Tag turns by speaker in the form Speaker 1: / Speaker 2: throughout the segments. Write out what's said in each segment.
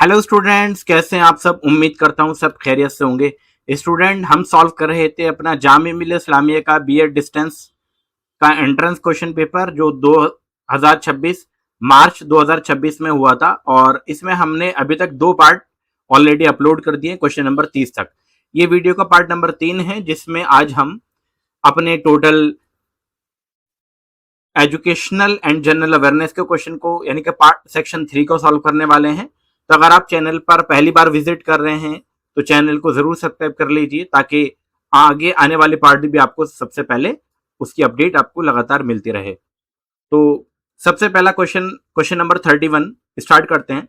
Speaker 1: Hello students, कैसे हैं आप सब। उम्मीद करता हूं सब खैरियत से होंगे। स्टूडेंट, हम सॉल्व कर रहे थे अपना जामिया मिल्लिया इस्लामिया का बीएड डिस्टेंस का एंट्रेंस क्वेश्चन पेपर जो 2026 मार्च 2026 में हुआ था, और इसमें हमने अभी तक 2 पार्ट ऑलरेडी अपलोड कर दिए क्वेश्चन नंबर 30 तक। ये वीडियो का पार्ट नंबर 3 है, जिसमें आज हम अपने total educational and general awareness के क्वेश्चन को यानी कि पार्ट सेक्शन 3 को सॉल्व करने वाले हैं। तो अगर आप चैनल पर पहली बार विजिट कर रहे हैं तो चैनल को जरूर सब्सक्राइब कर लीजिए, ताकि आगे आने वाले पार्ट भी आपको सबसे पहले उसकी अपडेट आपको लगातार मिलती रहे। तो सबसे पहला क्वेश्चन, क्वेश्चन नंबर 31 स्टार्ट करते हैं।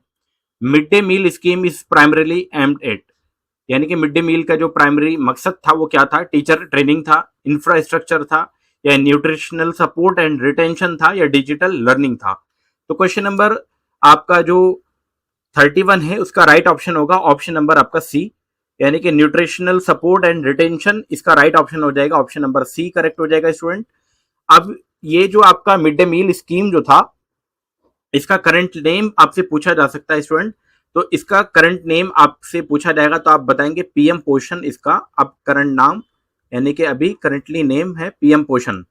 Speaker 1: Mid day meal scheme is primarily aimed at, यानी कि मिड डे मील का जो प्राइमरी मकसद था वो क्या था। टीचर ट्रेनिंग था, इंफ्रास्ट्रक्चर था, या न्यूट्रिशनल सपोर्ट एंड रिटेंशन था, या डिजिटल लर्निंग था। तो क्वेश्चन नंबर आपका जो 31 है उसका राइट ऑप्शन होगा ऑप्शन नंबर आपका सी, यानी कि न्यूट्रिशनल सपोर्ट एंड रिटेंशन। इसका राइट ऑप्शन हो जाएगा ऑप्शन नंबर सी, करेक्ट हो जाएगा स्टूडेंट। अब ये जो आपका मिड डे मील स्कीम जो था, इसका करंट नेम आपसे पूछा जा सकता है स्टूडेंट। तो इसका करंट नेम आपसे पूछा जाएगा तो आप बताएंगे पीएम पोषण। इसका अब करंट नाम यानी कि अभी करंटली नेम है पीएम पोषण,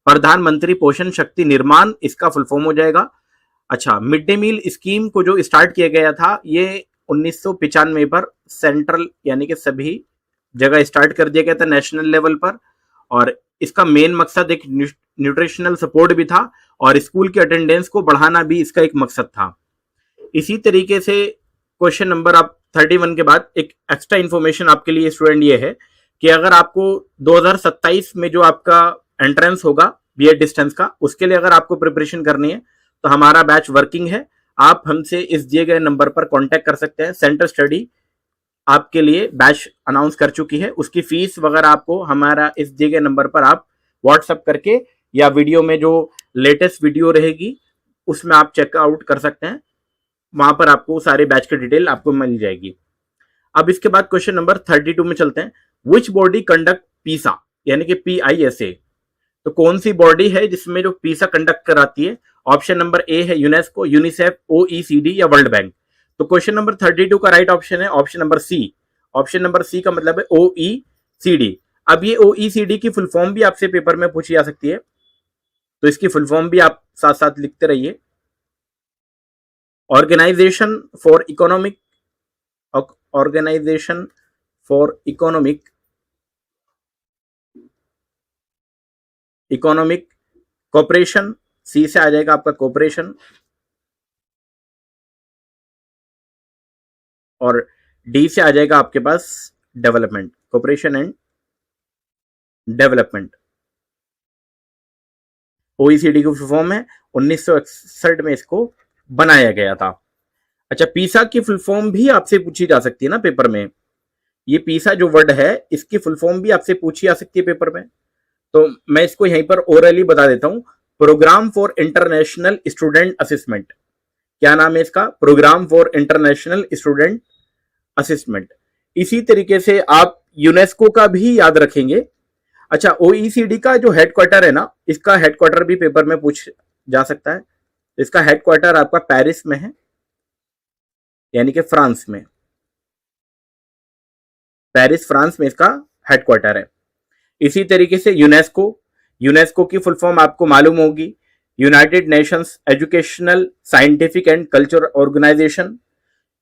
Speaker 1: प्रधानमंत्री पोषण शक्ति निर्माण इसका फुल फॉर्म हो जाएगा। अच्छा, मिड डे मील स्कीम को जो स्टार्ट किया गया था ये 1995 पर सेंट्रल यानी कि सभी जगह स्टार्ट कर दिया गया था नेशनल लेवल पर, और इसका मेन मकसद एक न्यूट्रिशनल सपोर्ट भी था और स्कूल की अटेंडेंस को बढ़ाना भी इसका एक मकसद था। इसी तरीके से क्वेश्चन नंबर आप 31 के बाद एक एक्स्ट्रा इन्फॉर्मेशन आपके लिए स्टूडेंट ये है कि अगर आपको 2027 में जो आपका एंट्रेंस होगा बीएड डिस्टेंस का, उसके लिए अगर आपको प्रिपरेशन करनी है तो हमारा बैच वर्किंग है। आप हमसे इस दिए गए नंबर पर कांटेक्ट कर सकते हैं। सेंटर स्टडी आपके लिए बैच अनाउंस कर चुकी है, उसकी फीस वगैरह आपको हमारा इस दिए गए नंबर पर आप व्हाट्सएप करके या वीडियो में जो लेटेस्ट वीडियो रहेगी उसमें आप चेकआउट कर सकते हैं। वहां पर आपको सारे बैच की डिटेल आपको मिल जाएगी। अब इसके बाद क्वेश्चन नंबर 32 में चलते हैं। विच बॉडी कंडक्ट पीसा, यानी कि PISA। तो कौन सी बॉडी है जिसमें जो पीसा कंडक्ट कराती है। ऑप्शन नंबर ए है यूनेस्को, यूनिसेफ, OECD या वर्ल्ड बैंक। तो क्वेश्चन नंबर 32 का राइट ऑप्शन है option number C. Option number C का मतलब है OECD। अब ये OECD की फुल फॉर्म भी आपसे पेपर में पूछी जा सकती है, तो इसकी फुल फॉर्म भी आप साथ साथ लिखते रहिए। Organisation for economic organisation for economic cooperation, C से आ जाएगा आपका कॉपरेशन, और डी से आ जाएगा आपके पास development, cooperation and development. OECD की फॉर्म है, 1961 में इसको बनाया गया था। अच्छा, पीसा की फुल फॉर्म भी आपसे पूछी जा सकती है ना पेपर में। ये पीसा जो वर्ड है इसकी फुल फॉर्म भी आपसे पूछी जा सकती है पेपर में, तो मैं इसको यहीं पर ओरली बता देता हूं। Programme for international student assessment, क्या नाम है इसका, programme for international student assessment. इसी तरीके से आप यूनेस्को का भी याद रखेंगे। अच्छा, OECD का जो हेडक्वार्टर है ना, इसका हेडक्वार्टर भी पेपर में पूछ जा सकता है। इसका हेडक्वार्टर आपका पेरिस में है, यानी कि फ्रांस में, पेरिस फ्रांस में इसका हेडक्वार्टर है। इसी तरीके से यूनेस्को की फुल फॉर्म आपको मालूम होगी, United Nations Educational Scientific and Culture Organization.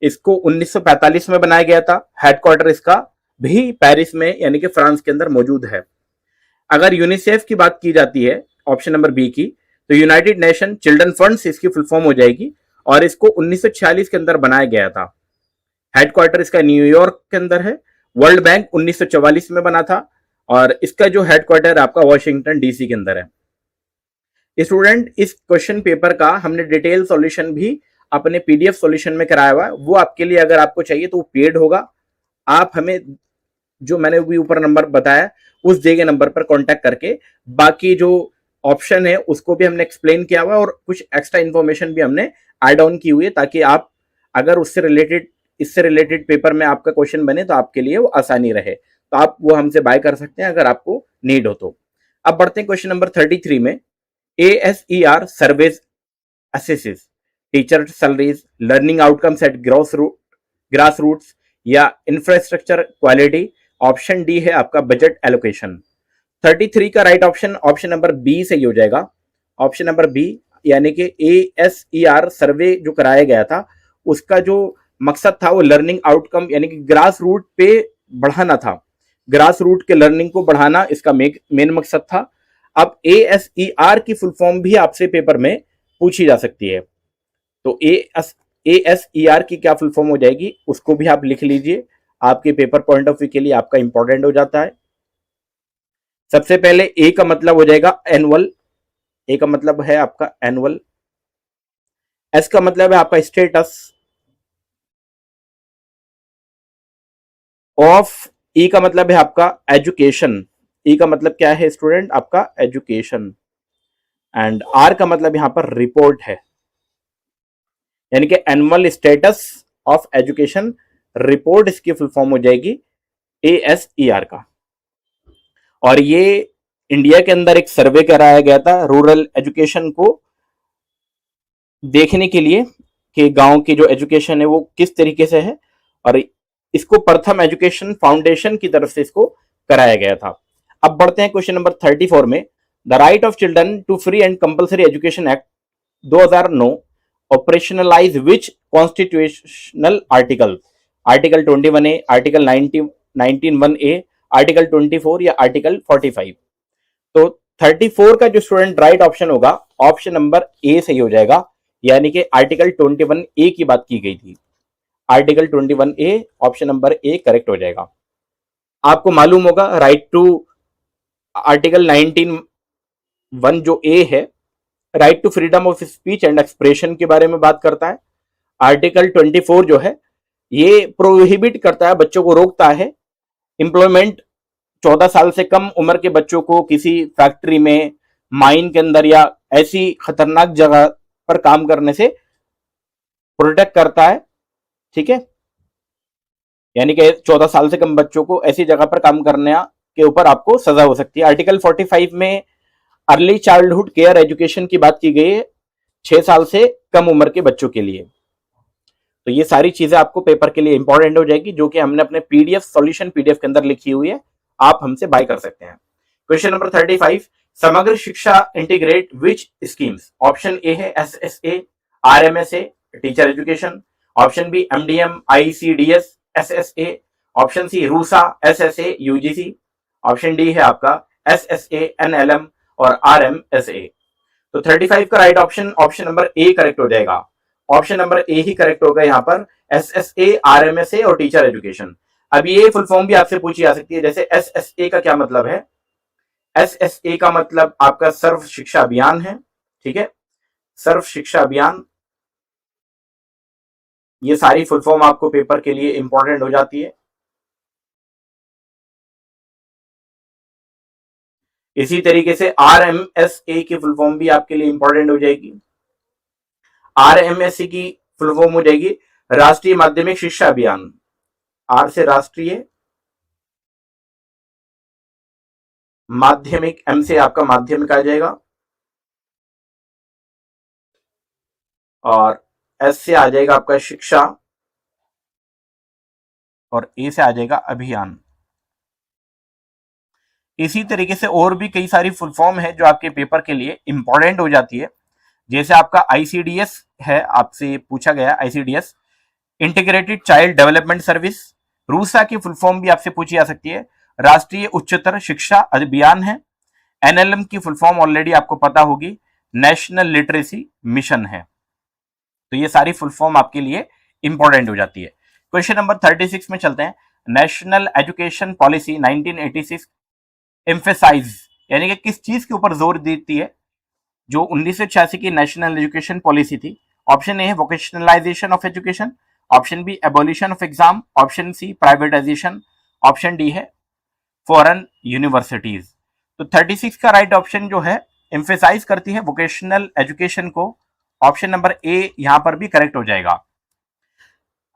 Speaker 1: इसको 1945 में बनाया गया था। हेडक्वार्टर इसका भी पेरिस में यानी कि फ्रांस के अंदर मौजूद है। अगर यूनिसेफ की बात की जाती है ऑप्शन नंबर बी की, तो यूनाइटेड नेशन चिल्ड्रन फंड्स इसकी फुल फॉर्म हो जाएगी, और इसको 1946 के अंदर बनाया गया था। हेडक्वार्टर इसका न्यूयॉर्क के अंदर है। वर्ल्ड बैंक 1944 में बना था, और इसका जो हेडक्वार्टर आपका वॉशिंगटन DC के अंदर है। स्टूडेंट, इस क्वेश्चन पेपर का हमने डिटेल सॉल्यूशन भी अपने PDF सॉल्यूशन में कराया हुआ है, वो आपके लिए अगर आपको चाहिए तो वो पेड होगा। आप हमें जो मैंने भी ऊपर नंबर बताया उस दिए गए नंबर पर कांटेक्ट करके बाकी जो ऑप्शन है उसको भी हमने एक्सप्लेन किया हुआ है, और कुछ एक्स्ट्रा इन्फॉर्मेशन भी हमने ऐड ऑन की हुई है, ताकि आप अगर इससे रिलेटेड पेपर में आपका क्वेश्चन बने तो आपके लिए वो आसानी रहे। तो आप वो हमसे बाय कर सकते हैं अगर आपको नीड हो तो। अब बढ़ते हैं क्वेश्चन नंबर 33 में। ASER surveys assesses teacher salaries, learning outcomes at gross root grass roots या इंफ्रास्ट्रक्चर क्वालिटी। ऑप्शन डी है आपका बजट एलोकेशन। 33 का right option option number B सही हो जाएगा। ऑप्शन नंबर बी, यानी कि ASER सर्वे जो कराया गया था उसका जो मकसद था वो लर्निंग आउटकम यानी कि ग्रास रूट पे बढ़ाना था। ग्रास रूट के लर्निंग को बढ़ाना इसका मेन मकसद था। अब ASER की फुल फॉर्म भी आपसे पेपर में पूछी जा सकती है, तो ASER की क्या फुल फॉर्म हो जाएगी उसको भी आप लिख लीजिए, आपके पेपर पॉइंट ऑफ व्यू के लिए आपका इंपॉर्टेंट हो जाता है। सबसे पहले ए का मतलब हो जाएगा एनुअल, ए का मतलब है आपका एनुअल। एस का मतलब है आपका स्टेटस ऑफ। ई का मतलब है आपका एजुकेशन, ई का मतलब क्या है स्टूडेंट आपका एजुकेशन। एंड आर का मतलब यहां पर रिपोर्ट है, यानी कि annual status of education report, इसकी फुल फॉर्म हो जाएगी ASER का। और ये इंडिया के अंदर एक सर्वे कराया गया था रूरल एजुकेशन को देखने के लिए कि गांव की जो एजुकेशन है वो किस तरीके से है, और इसको प्रथम एजुकेशन फाउंडेशन की तरफ से इसको कराया गया था। अब बढ़ते हैं क्वेश्चन नंबर 34 में। The right of children to free and compulsory education act 2009 operationalise which constitutional article? Article 21A, article 19(1)(a), article 24 या आर्टिकल 45? तो 34 का जो स्टूडेंट राइट ऑप्शन होगा ऑप्शन नंबर ए सही हो जाएगा, यानी कि आर्टिकल 21A की बात की गई थी। Article 21A option number A correct हो जाएगा। आपको मालूम होगा राइट टू आर्टिकल 19(1) जो ए है right to freedom of speech and expression के बारे में बात करता है। आर्टिकल 24 जो है ये प्रोहिबिट करता है, बच्चों को रोकता है एम्प्लॉयमेंट 14 साल से कम उम्र के बच्चों को किसी फैक्ट्री में, माइन के अंदर या ऐसी खतरनाक जगह पर काम करने से प्रोटेक्ट करता है। ठीक है, यानी कि 14 साल से कम बच्चों को ऐसी जगह पर काम करने के ऊपर आपको सजा हो सकती है। आर्टिकल 45 में अर्ली चाइल्डहुड केयर एजुकेशन की बात की गई है 6 साल से कम उम्र के बच्चों के लिए। तो ये सारी चीजें आपको पेपर के लिए इंपॉर्टेंट हो जाएगी, जो कि हमने अपने PDF सॉल्यूशन PDF के अंदर लिखी हुई है, आप हमसे बाय कर सकते हैं। Question number 35, Samagra Shiksha integrate which schemes? Option A है SSA, RMSA, teacher education. Option B MDM, ICDS, SSA। Option C RUSA, SSA, UGC। Option D है आपका SSA, NLM और RMSA। तो 35 का right option option number A correct हो जाएगा। Option number A ही correct होगा यहाँ पर, SSA, RMSA और टीचर एजुकेशन। अब ये फुल फॉर्म भी आपसे पूछी जा सकती है, जैसे SSA का क्या मतलब है? SSA का मतलब आपका सर्व शिक्षा अभियान है। ठीक है, सर्व शिक्षा अभियान। ये सारी फुल फॉर्म आपको पेपर के लिए इंपॉर्टेंट हो जाती है। इसी तरीके से RMSA की फुल फॉर्म भी आपके लिए इंपॉर्टेंट हो जाएगी। RMSA की फुल फॉर्म हो जाएगी राष्ट्रीय माध्यमिक शिक्षा अभियान। आर से राष्ट्रीय, माध्यमिक, M से आपका माध्यमिक आ जाएगा, और S से आ जाएगा आपका शिक्षा, और A से आ जाएगा अभियान। इसी तरीके से और भी कई सारी फुल फॉर्म है जो आपके पेपर के लिए इंपॉर्टेंट हो जाती है। जैसे आपका ICDS है, आपसे पूछा गया ICDS, integrated child development service. RUSA की फुल फॉर्म भी आपसे पूछी जा सकती है, राष्ट्रीय उच्चतर शिक्षा अभियान है। NLM की फुल फॉर्म ऑलरेडी आपको पता होगी, नेशनल लिटरेसी मिशन है। तो ये सारी फुल फॉर्म आपके लिए इंपॉर्टेंट हो जाती है। क्वेश्चन नंबर 36 में चलते हैं। नेशनल एजुकेशन पॉलिसी 1986 एम्फेसाइज, यानी कि किस चीज के ऊपर जोर देती है जो 1986 की नेशनल एजुकेशन पॉलिसी थी? ऑप्शन ए है vocationalisation of education. Option B abolition of exam. Option C privatisation. Option D है फॉरेन यूनिवर्सिटीज। तो 36 का राइट ऑप्शन जो है एम्फेसाइज करती है वोकेशनल एजुकेशन को। ऑप्शन नंबर ए यहां पर भी करेक्ट हो जाएगा।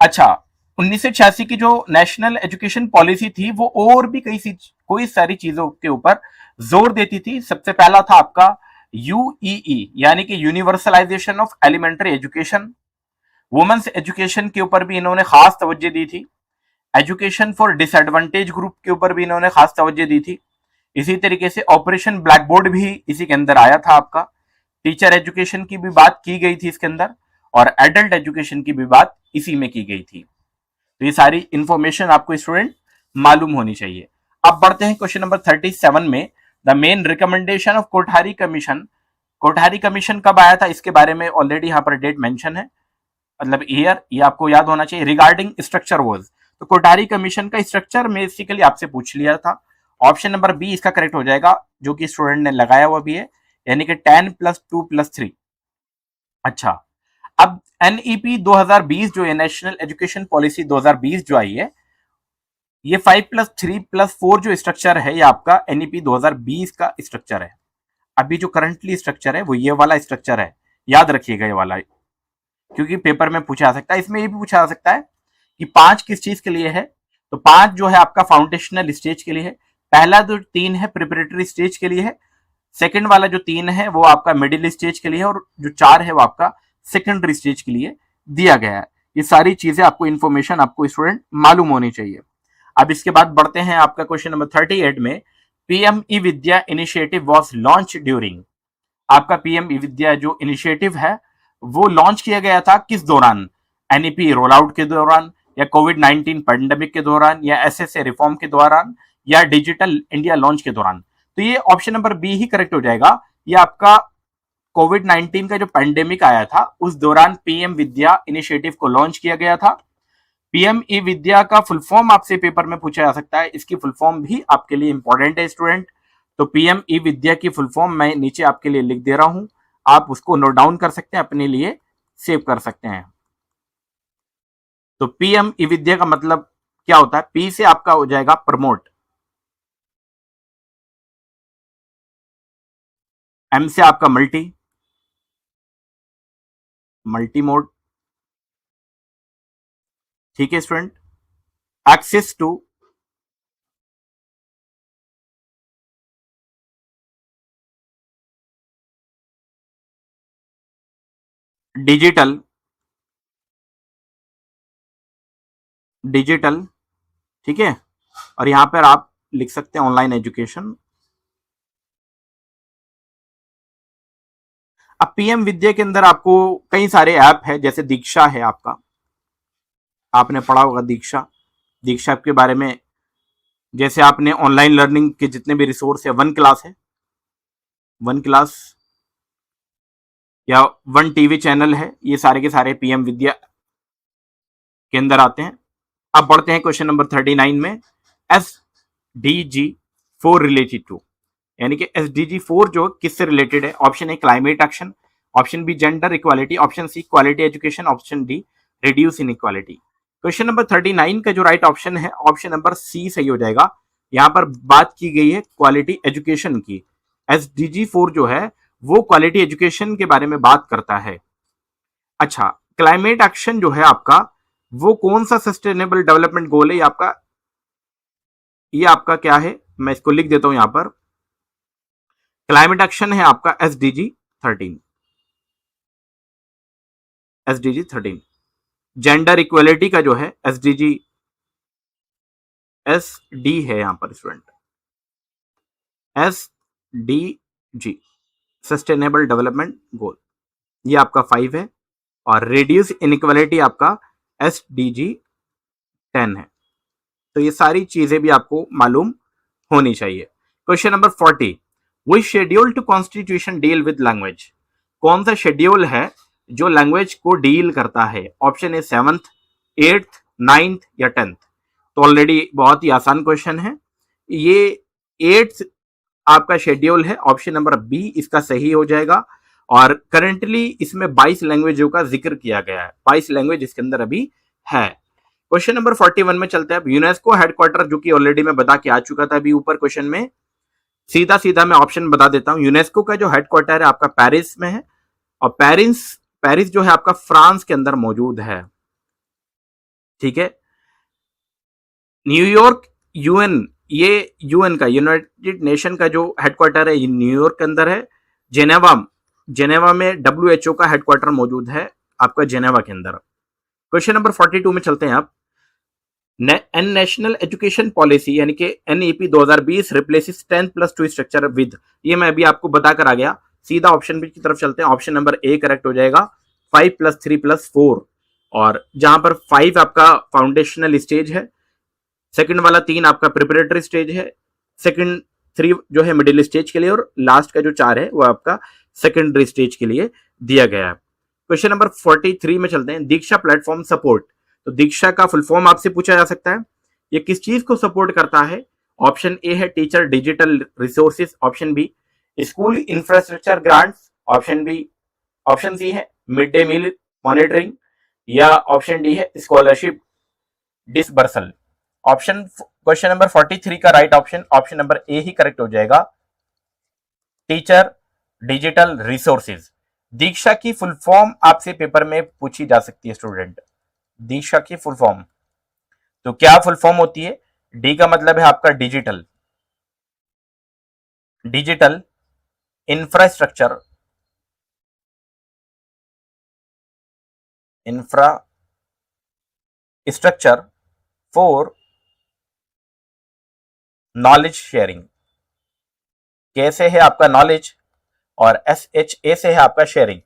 Speaker 1: अच्छा, 1986 की जो नेशनल एजुकेशन पॉलिसी थी वो और भी कोई सारी चीजों के ऊपर जोर देती थी। सबसे पहला था आपका UEE, यानी कि universalisation of elementary education. Women's education के ऊपर भी इन्होंने खास तवज्जो दी थी। एजुकेशन फॉर डिसएडवांटेज ग्रुप के ऊपर भी इन्होंने खास तवज्जो दी थी। इसी तरीके से ऑपरेशन ब्लैक बोर्ड भी इसी के अंदर आया था आपका। टीचर एजुकेशन की भी बात की गई थी इसके अंदर, और एडल्ट एजुकेशन की भी बात इसी में की गई थी। तो ये सारी इंफॉर्मेशन आपको स्टूडेंट मालूम होनी चाहिए। अब बढ़ते हैं क्वेश्चन नंबर 37 में। The main recommendation of Kothari commission. Kothari commission कब आया था इसके बारे में ऑलरेडी यहाँ पर डेट मेंशन है, मतलब ईयर, ये आपको याद होना चाहिए। रिगार्डिंग स्ट्रक्चर वाज, तो कोठारी कमीशन का स्ट्रक्चर बेसिकली आपसे पूछ लिया था। ऑप्शन नंबर बी इसका करेक्ट हो जाएगा, जो कि स्टूडेंट ने लगाया हुआ भी है, यानी कि 10+2+3। अच्छा, अब एनईपी 2020 जो है, नेशनल एजुकेशन पॉलिसी 2020 जो आई है, ये 5+3+4 जो स्ट्रक्चर है, ये आपका एनईपी 2020 का स्ट्रक्चर है। अभी जो करंटली स्ट्रक्चर है वो ये वाला स्ट्रक्चर है, याद रखिएगा ये वाला, क्योंकि पेपर में पूछा जा सकता है। इसमें ये भी पूछा जा सकता है कि 5 किस चीज के लिए है, तो 5 जो है आपका फाउंडेशनल स्टेज के लिए है, पहला जो 3 है प्रिपरेटरी स्टेज के लिए है, सेकंड वाला जो 3 है वो आपका मिडिल स्टेज के लिए है, और जो 4 है वो आपका सेकेंडरी स्टेज के लिए दिया गया है। ये सारी चीजें आपको इंफॉर्मेशन आपको स्टूडेंट मालूम होनी चाहिए। अब इसके बाद बढ़ते हैं आपका क्वेश्चन नंबर 38 में। PM e Vidya initiative was launch during. आपका पीएम ई विद्या जो इनिशिएटिव है वो लॉन्च किया गया था किस दौरान? एनईपी रोल आउट के दौरान, या कोविड-19 पैंडेमिक के दौरान, या एसएसए रिफॉर्म के दौरान, या डिजिटल इंडिया लॉन्च के दौरान? तो ये ऑप्शन नंबर बी ही करेक्ट हो जाएगा। ये आपका कोविड-19 का जो पैंडेमिक आया था उस दौरान पीएम विद्या इनिशिएटिव को लॉन्च किया गया था। पीएम ई विद्या का फुल फॉर्म आपसे पेपर में पूछा जा सकता है, इसकी फुल फॉर्म भी आपके लिए इंपॉर्टेंट है स्टूडेंट। तो पीएम ई विद्या की फुल फॉर्म मैं नीचे आपके लिए लिख दे रहा हूं, आप उसको नोट डाउन कर सकते हैं, अपने लिए सेव कर सकते हैं। तो पीएम ई विद्या का मतलब क्या होता है? पी से आपका हो जाएगा प्रमोट, एम से आपका मल्टी मोड, ठीक है स्टूडेंट। एक्सेस टू, डिजिटल, ठीक है। और यहां पर आप लिख सकते हैं ऑनलाइन एजुकेशन। अब पीएम विद्या के अंदर आपको कई सारे ऐप है, जैसे दीक्षा है आपका, आपने पढ़ा होगा दीक्षा के बारे में। जैसे आपने ऑनलाइन लर्निंग के जितने भी रिसोर्स है, वन क्लास या वन टीवी चैनल है, ये सारे के सारे पीएम विद्या के अंदर आते हैं। अब बढ़ते हैं क्वेश्चन नंबर 39 में। SDG 4 रिलेटेड टू, यानी कि SDG 4 जो किससे रिलेटेड है? Option A climate action, option B gender equality, option C quality education, option D reduce inequality. Question number 39 का जो राइट ऑप्शन है, ऑप्शन नंबर सी सही हो जाएगा। यहां पर बात की गई है क्वालिटी एजुकेशन की। SDG 4 जो है वो क्वालिटी एजुकेशन के बारे में बात करता है। अच्छा, क्लाइमेट एक्शन जो है आपका, वो कौन सा सस्टेनेबल डेवलपमेंट गोल है? ये आपका क्या है, मैं इसको लिख देता हूं यहां पर। क्लाइमेट एक्शन है आपका SDG 13। जेंडर इक्वलिटी का जो है SD है यहां पर student, SDG sustainable development goal, ये आपका 5 है। और रिड्यूस इनइक्वालिटी आपका SDG 10 है। तो ये सारी चीजें भी आपको मालूम होनी चाहिए। Question number 40, which schedule to constitution deal with language. कौन सा शेड्यूल है जो लैंग्वेज को डील करता है? ऑप्शन ए 7th, 8th, 9th या 10th। तो ऑलरेडी बहुत ही आसान क्वेश्चन है, ये 8th आपका शेड्यूल है, ऑप्शन नंबर बी इसका सही हो जाएगा। और करंटली इसमें 22 लैंग्वेजों का जिक्र किया गया है, 22 लैंग्वेज इसके अंदर अभी है। क्वेश्चन नंबर 41 में चलते हैं। यूनेस्को हेडक्वार्टर, जो कि ऑलरेडी मैं बता के आ चुका था अभी ऊपर क्वेश्चन में, सीधा मैं ऑप्शन बता देता हूं। यूनेस्को का जो हेडक्वार्टर है आपका पेरिस में है, और पेरिस जो है आपका फ्रांस के अंदर मौजूद है, ठीक है। न्यूयॉर्क ये यूएन का, यूनाइटेड नेशन का जो हेडक्वार्टर है, ये न्यूयॉर्क के अंदर है। जेनेवा में WHO का हेडक्वार्टर मौजूद है आपका जेनेवा के अंदर। क्वेश्चन नंबर 42 में चलते हैं आप। नेशनल एजुकेशन पॉलिसी यानी कि एनईपी 2020 रिप्लेसेस 10+2 स्ट्रक्चर विद, ये मैं अभी आपको बताकर आ गया। सीधा ऑप्शन बी की तरफ चलते हैं। ऑप्शन नंबर ए करेक्ट हो जाएगा, 5+3+4, और जहां पर 5 आपका फाउंडेशनल स्टेज है, सेकंड वाला 3 आपका प्रिपरेटरी स्टेज है, सेकंड 3 जो है मिडिल स्टेज के लिए, और लास्ट का जो 4 है वो आपका सेकेंडरी स्टेज के लिए दिया गया है। क्वेश्चन नंबर 43 में चलते हैं। दीक्षा प्लेटफॉर्म सपोर्ट, तो दीक्षा का फुल फॉर्म आपसे पूछा जा सकता है, ये किस चीज को सपोर्ट करता है? ऑप्शन ए है teacher digital resources, option B school infrastructure grants, option B, option C है मिड डे मील मॉनिटरिंग, या ऑप्शन डी है scholarship disbursal. Option question number 43 का right option option number A ही correct हो जाएगा, teacher digital resources. दीक्षा की full form आपसे paper में पूछी जा सकती है स्टूडेंट, दीक्षा की फुल फॉर्म, तो क्या फुल फॉर्म होती है? डी का मतलब है आपका digital, digital infrastructure, infrastructure for knowledge sharing. कैसे है आपका नॉलेज, और SHA से है आपका शेयरिंग।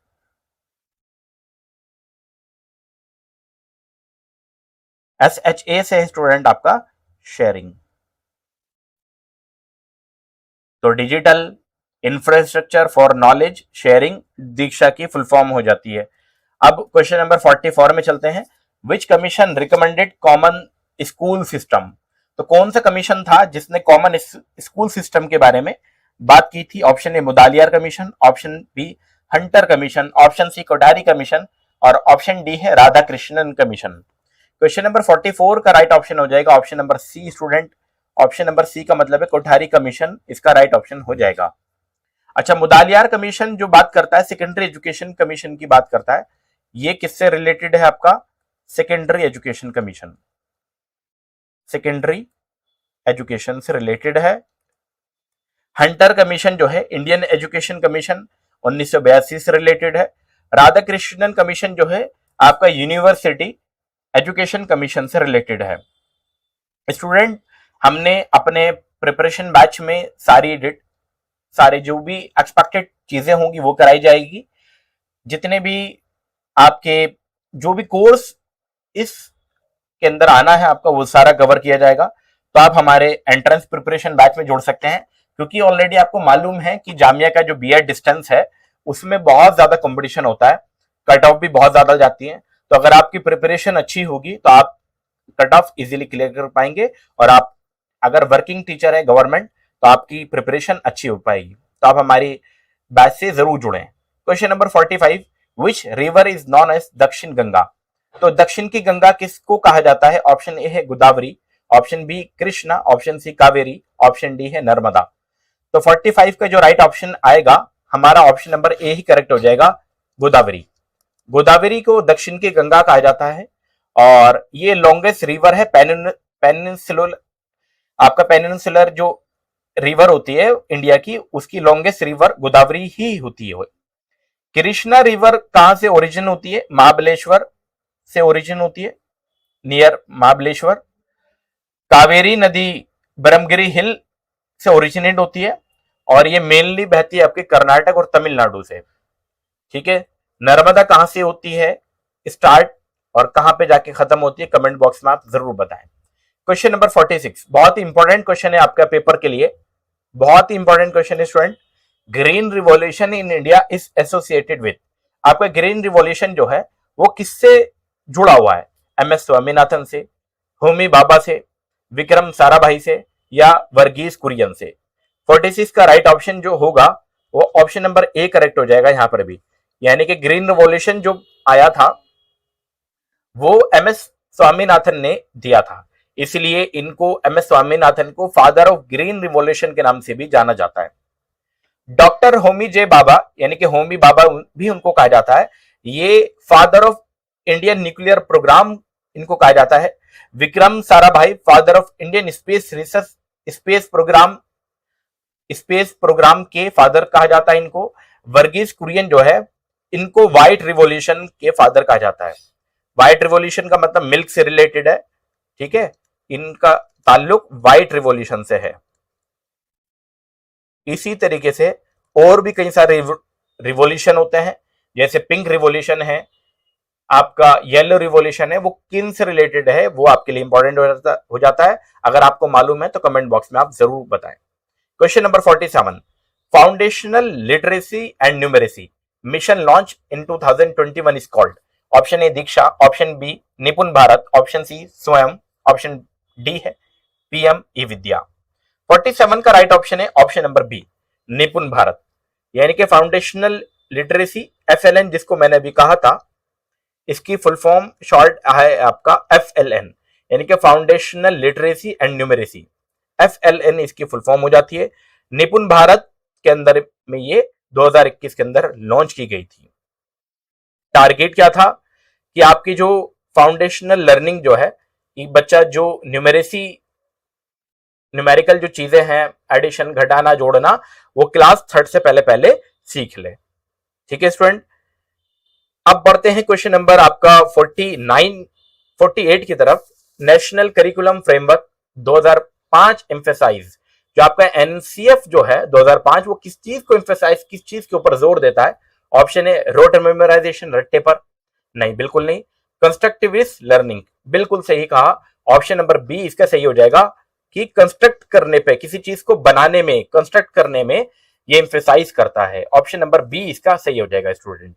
Speaker 1: SHA से है स्टूडेंट आपका शेयरिंग। तो digital infrastructure for knowledge sharing Diksha की फुल फॉर्म हो जाती है। अब क्वेश्चन नंबर 44 में चलते हैं। Which commission recommended common school system, तो कौन सा कमीशन था जिसने कॉमन स्कूल सिस्टम के बारे में बात की थी? Option A Mudaliar commission, option B Hunter commission, option C Kothari commission, और ऑप्शन डी है Radhakrishnan commission. Question number 44 का राइट ऑप्शन हो जाएगा option number C student. Option number C का मतलब है कोठारी कमीशन, इसका राइट ऑप्शन हो जाएगा। अच्छा, मुदालियार कमीशन जो बात करता है सेकेंडरी एजुकेशन कमीशन की बात करता है, ये किससे रिलेटेड है आपका? Secondary education commission, secondary education से रिलेटेड है। हंटर कमीशन जो है इंडियन एजुकेशन कमीशन 1982 से रिलेटेड है। राधा कृष्णन कमीशन जो है आपका यूनिवर्सिटी एजुकेशन कमीशन से रिलेटेड है। स्टूडेंट, हमने अपने प्रिपरेशन बैच में सारे जो भी एक्सपेक्टेड चीजें होंगी वो कराई जाएगी। जितने भी आपके जो भी कोर्स इस के अंदर आना है आपका वो सारा कवर किया जाएगा। तो आप हमारे एंट्रेंस प्रिपरेशन बैच में जोड़ सकते हैं, क्योंकि ऑलरेडी आपको मालूम है कि जामिया का जो बीएड डिस्टेंस है उसमें बहुत ज्यादा कंपटीशन होता है, कट ऑफ भी बहुत ज्यादा जाती है। तो अगर आपकी प्रिपरेशन अच्छी होगी तो आप कट ऑफ इजीली क्लियर कर पाएंगे, और आप अगर वर्किंग टीचर है गवर्नमेंट तो आपकी प्रिपरेशन अच्छी हो पाएगी। तो आप हमारी बैच से जरूर जुड़ें। Question number 45, which river is known as Dakshin Ganga, तो दक्षिण की गंगा किसको कहा जाता है? ऑप्शन ए है Godavari, option B Krishna, option C Kaveri, option D है नर्मदा। तो 45 का जो राइट ऑप्शन आएगा हमारा ऑप्शन नंबर ए ही करेक्ट हो जाएगा, गोदावरी। गोदावरी को दक्षिण की गंगा कहा जाता है, और ये लॉन्गेस्ट रिवर है पेनिनसुलर, आपका पेनिनसुलर जो रिवर होती है इंडिया की, उसकी लॉन्गेस्ट रिवर गोदावरी ही होती है। कृष्णा रिवर कहां से ओरिजिन होती है? महाबलेश्वर से ओरिजिन होती है, नियर महाबलेश्वर। कावेरी नदी ब्रह्मगिरी हिल से ओरिजिनेट होती है, और ये मेनली बहती है आपके कर्नाटक और तमिलनाडु से। ठीक है, नर्मदा कहां से होती है स्टार्ट और कहां पे जाके खत्म होती है, कमेंट बॉक्स में आप जरूर बताएं। क्वेश्चन नंबर 46 बहुत ही इंपॉर्टेंट क्वेश्चन है आपका पेपर के लिए, बहुत ही इंपॉर्टेंट क्वेश्चन है student. Green revolution in India is associated with, आपका ग्रीन रिवॉल्यूशन जो है वो किससे जुड़ा हुआ है? MS स्वामीनाथन से, होमी बाबा से, विक्रम साराभाई से, या वर्गीस कुरियन से। 46 का राइट ऑप्शन जो होगा वो ऑप्शन नंबर ए करेक्ट हो जाएगा यहां पर भी, यानी कि ग्रीन रिवॉल्यूशन जो आया था वो MS स्वामीनाथन ने दिया था, इसलिए इनको MS स्वामीनाथन को फादर ऑफ ग्रीन रिवॉल्यूशन के नाम से भी जाना जाता है। डॉक्टर होमी जे बाबा यानी कि होमी बाबा भी उनको कहा जाता है, ये father of Indian nuclear programme इनको कहा जाता है। Vikram Sarabhai father of Indian space research space programme के फादर कहा जाता है इनको। वर्गीस कुरियन जो है इनको व्हाइट रिवॉल्यूशन के फादर कहा जाता है। व्हाइट रिवॉल्यूशन का मतलब मिल्क से रिलेटेड है, ठीक है, इनका ताल्लुक व्हाइट रिवॉल्यूशन से है। इसी तरीके से और भी कई सारे रिवॉल्यूशन होते हैं, जैसे पिंक रिवॉल्यूशन है, आपका येलो रिवॉल्यूशन है, वो किन से रिलेटेड है वो आपके लिए इंपॉर्टेंट हो जाता है। अगर आपको मालूम है तो कमेंट बॉक्स में आप जरूर बताएं। Question number 47, foundational literacy and numeracy mission launch in 2021 is called. Option A Diksha, option B Nipun Bharat, option C Swayam, option D है पीएम ई विद्या। 47 का राइट ऑप्शन है option number B Nipun Bharat, यानी कि फाउंडेशनल लिटरेसी FLN, जिसको मैंने अभी कहा था, इसकी फुल फॉर्म शॉर्ट है आपका FLN, यानी कि foundational literacy and numeracy. FLN इसकी फुल फॉर्म हो जाती है। निपुण भारत के अंदर में ये 2021 के अंदर लॉन्च की गई थी। टारगेट क्या था कि आपकी जो फाउंडेशनल लर्निंग जो है, कि बच्चा जो न्यूमेरिकल जो चीजें हैं, एडिशन, घटाना, जोड़ना, वो क्लास 3rd से पहले पहले सीख ले। ठीक है स्टूडेंट, अब बढ़ते हैं क्वेश्चन नंबर आपका 48 की तरफ। नेशनल करिकुलम फ्रेमवर्क 2005 एम्फेसाइज, जो आपका NCF जो है 2005, वो किस चीज को एम्फेसाइज, किस चीज के ऊपर जोर देता है? ऑप्शन ए रोट मेमोराइजेशन, रट्टे पर, नहीं बिल्कुल नहीं। कंस्ट्रक्टिविस्ट लर्निंग, बिल्कुल सही कहा। ऑप्शन नंबर बी इसका सही हो जाएगा कि कंस्ट्रक्ट करने पे, किसी चीज को बनाने में, कंस्ट्रक्ट करने में ये एम्फेसाइज करता है। ऑप्शन नंबर बी इसका सही हो जाएगा स्टूडेंट।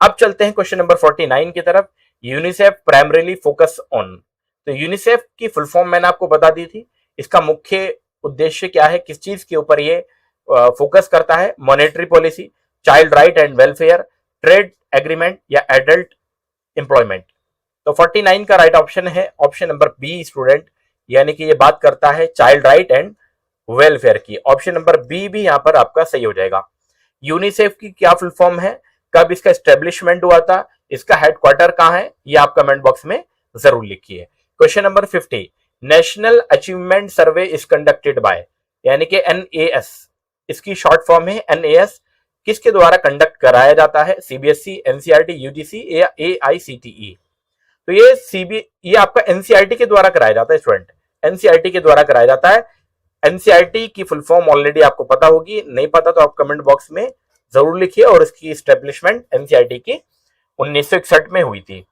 Speaker 1: अब चलते हैं क्वेश्चन नंबर 49 की तरफ। यूनिसेफ प्राइमरीली फोकस ऑन, तो यूनिसेफ की फुल फॉर्म मैंने आपको बता दी थी। इसका मुख्य उद्देश्य क्या है, किस चीज के ऊपर ये फोकस करता है? Monetary policy, child right and welfare, trade agreement या एडल्ट एम्प्लॉयमेंट। तो 49 का राइट ऑप्शन है ऑप्शन नंबर बी स्टूडेंट, यानी कि ये बात करता है चाइल्ड राइट एंड वेलफेयर की। ऑप्शन नंबर बी भी यहां पर आपका सही हो जाएगा। यूनिसेफ की क्या फुल फॉर्म है, कब इसका एस्टेब्लिशमेंट हुआ था, इसका हेडक्वार्टर कहां है, ये आप कमेंट बॉक्स में जरूर लिखिए। Question number 50, national achievement survey is conducted by, यानी कि NAS, इसकी शॉर्ट फॉर्म है NAS, किसके द्वारा कंडक्ट कराया जाता है? CBSE, NCERT, UGC या AICTE। तो ये आपका NCERT के द्वारा कराया जाता है स्टूडेंट, NCERT के द्वारा कराया जाता है। NCERT की फुल फॉर्म ऑलरेडी आपको पता होगी, नहीं पता तो आप कमेंट बॉक्स में जरूर लिखिए। और इसकी एस्टेब्लिशमेंट NCERT की 1961 में हुई थी।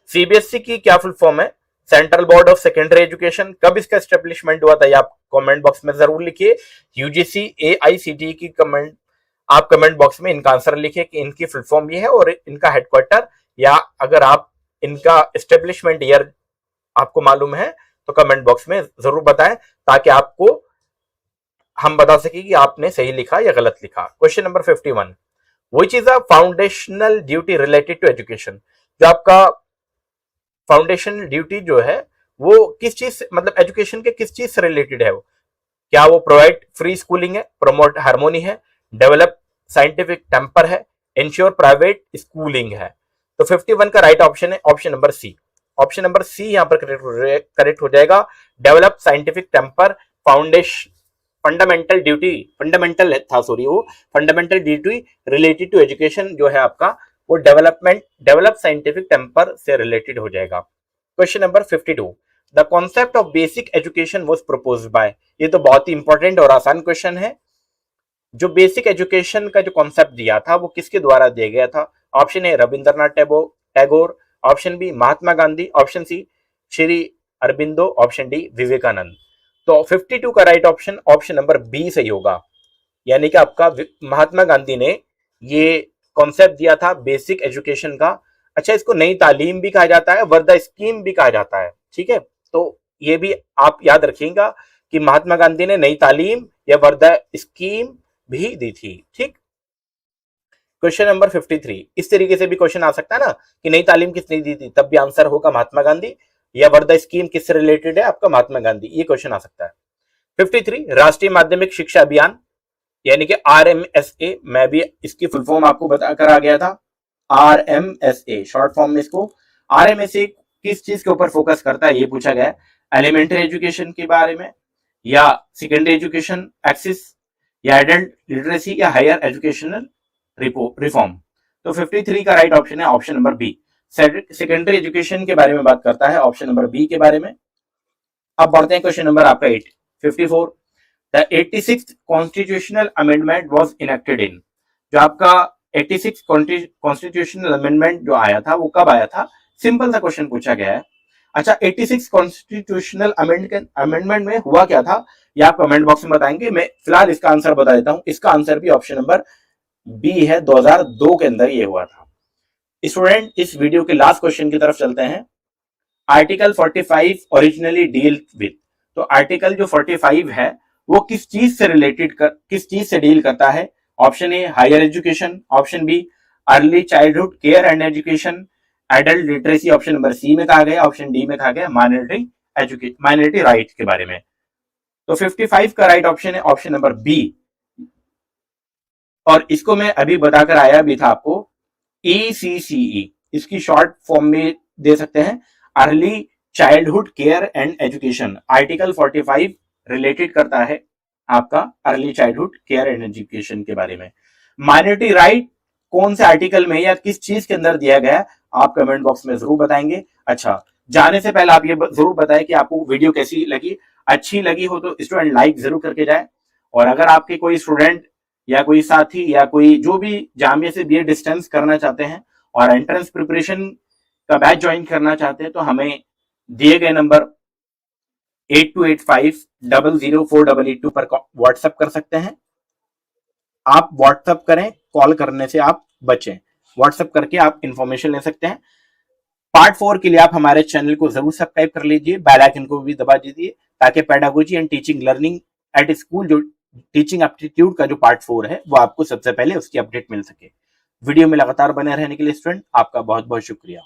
Speaker 1: CBSE की क्या फुल फॉर्म है? Central board of secondary education, कब इसका एस्टेब्लिशमेंट हुआ था ये आप कमेंट बॉक्स में जरूर लिखिए। UGC, AICTE की आप कमेंट बॉक्स में इनका आंसर लिखिए कि इनकी फुल फॉर्म ये है और इनका हेडक्वार्टर, या अगर आप इनका एस्टेब्लिशमेंट ईयर आपको मालूम है तो कमेंट बॉक्स में जरूर बताएं, ताकि आपको हम बता सके कि आपने सही लिखा या गलत लिखा। Question number 51, which is a foundational duty related to education, जो आपका फाउंडेशनल ड्यूटी जो है वो किस चीज, मतलब एजुकेशन के किस चीज से रिलेटेड है? वो क्या वो प्रोवाइड फ्री स्कूलिंग है, प्रमोट हार्मोनी है, डेवलप साइंटिफिक टेम्पर है, इंश्योर प्राइवेट स्कूलिंग है? तो 51 का राइट ऑप्शन है option number C. Option number C यहां पर करेक्ट हो जाएगा। Develop scientific temper, foundation fundamental duty related to education जो है आपका, वो डेवलप साइंटिफिक टेम्पर से रिलेटेड हो जाएगा। Question number 52, the concept of basic education was proposed by, ये तो बहुत ही इंपॉर्टेंट और आसान क्वेश्चन है। जो बेसिक एजुकेशन का जो कॉन्सेप्ट दिया था वो किसके द्वारा दिया गया था? Option A Rabindranath Tagore, option B Mahatma Gandhi, option C Shri Aurobindo, option D Vivekananda. तो 52 का right option option number B सही होगा, यानी कि आपका महात्मा गांधी ने ये कॉन्सेप्ट दिया था बेसिक एजुकेशन का। अच्छा, इसको नई तालीम भी कहा जाता है, वर्धा स्कीम भी कहा जाता है, ठीक है। तो ये भी आप याद रखिएगा कि महात्मा गांधी ने नई तालीम या वर्धा स्कीम भी दी थी, ठीक। क्वेश्चन नंबर 53, इस तरीके से भी क्वेश्चन आ सकता है ना कि नई तालीम किसने दी थी, तब भी आंसर होगा महात्मा गांधी, या वर्धा स्कीम किससे रिलेटेड है आपका? महात्मा गांधी, ये क्वेश्चन आ सकता है। 53, राष्ट्रीय माध्यमिक शिक्षा अभियान, यानी कि RMSA, मैं भी इसकी फुल फॉर्म आपको बताकर आ गया था। RMSA शॉर्ट फॉर्म में इसको, RMSA किस चीज के ऊपर फोकस करता है ये पूछा गया है। एलिमेंट्री एजुकेशन के बारे में, या सेकेंडरी एजुकेशन एक्सेस, या एडल्ट लिटरेसी, या हायर एजुकेशनल रिफॉर्म। तो 53 का राइट ऑप्शन है option number B, secondary education के बारे में बात करता है, ऑप्शन नंबर बी के बारे में। अब बढ़ते हैं क्वेश्चन नंबर आपका 54। The 86th constitutional amendment was enacted इन। जो आपका 86 कॉन्स्टिट्यूशनल अमेंडमेंट जो आया था वो कब आया था? सिंपल सा क्वेश्चन पूछा गया है। अच्छा, 86 कॉन्स्टिट्यूशनल अमेंडमेंट में हुआ क्या था, ये आप कमेंट बॉक्स में बताएंगे। मैं फिलहाल इसका आंसर बता देता हूं। इसका आंसर भी ऑप्शन नंबर बी है, 2002 के अंदर ये हुआ था। स्टूडेंट, इस वीडियो के लास्ट क्वेश्चन की तरफ चलते हैं। Article 45 originally deal with. तो आर्टिकल जो 45 है वो किस चीज से किस चीज से डील करता है? Option A higher education, option B early childhood care and education, adult literacy, option number C में कहा गया, ऑप्शन डी में कहा गया माइनॉरिटी राइट के बारे में। तो 55 का राइट ऑप्शन है ऑप्शन नंबर बी। और इसको मैं अभी बताकर आया भी था आपको, ECCE, इसकी शॉर्ट फॉर्म में दे सकते हैं, early childhood care and education. Article 45 related करता है आपका early childhood care and education के बारे में। माइनॉरिटी राइट कौन से आर्टिकल में या किस चीज के अंदर दिया गया, आप कमेंट बॉक्स में जरूर बताएंगे। अच्छा, जाने से पहले आप ये जरूर बताएं कि आपको वीडियो कैसी लगी। अच्छी लगी हो तो स्टूडेंट लाइक जरूर करके जाए। और अगर आपके कोई स्टूडेंट या कोई साथी या कोई जो भी जामिया से BA डिस्टेंस करना चाहते हैं और एंट्रेंस प्रिपरेशन का बैच ज्वाइन करना चाहते हैं तो हमें दिए गए नंबर 8285004882 पर व्हाट्सएप कर सकते हैं। आप व्हाट्सएप करें, कॉल करने से आप बचें। व्हाट्सएप करके आप इंफॉर्मेशन ले सकते हैं। पार्ट 4 के लिए आप हमारे चैनल को जरूर सब्सक्राइब कर लीजिए, बेल आइकन को भी दबा दीजिए ताकि pedagogy and teaching learning at school जो टीचिंग एप्टीट्यूड का जो पार्ट 4 है वो आपको सबसे पहले उसकी अपडेट मिल सके। वीडियो में लगातार बने रहने के लिए स्टूडेंट आपका बहुत बहुत शुक्रिया।